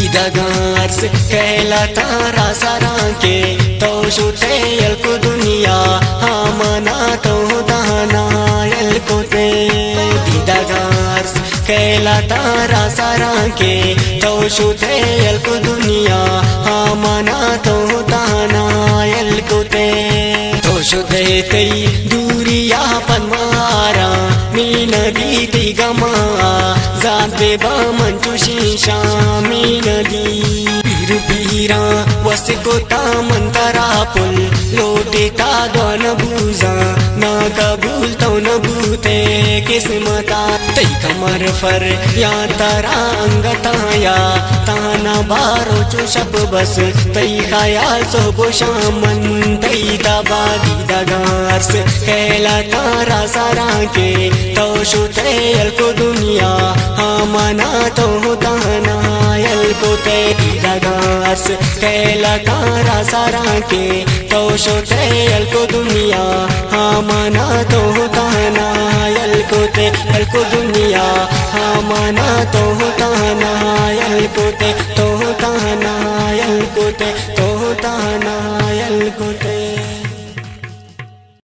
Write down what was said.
दीदागार्स कहला तारा सारा के तो शुते को दुनिया हमना तो दाना को ते दीदागार्स कहला तारा सारा के तो शुते को दुनिया हमना तो दाना को ते तो शुते तई दूरिया पन्मारा मीन दीदी गमा जाते बामंचु शीशा मीन दी पीरा वसिकोता मंतरा पुल लोटे ता दोन भूजा ना कबूल तो न भूते किस्मता तई कमर फर या तारा अंगताया ताना बारो चो शब बस तई ख्याल सो बोशामन तई दबा दीदागार्स कहला तारा सारा के तो शुते को दुनिया हमना तो दाना को ते दीदागार्स कहला तारा सारा के तो शुते को दुनिया हमना तो दाना को ते को दुनिया हमना तो दाना को ते तो दाना को ते तो दाना को ते।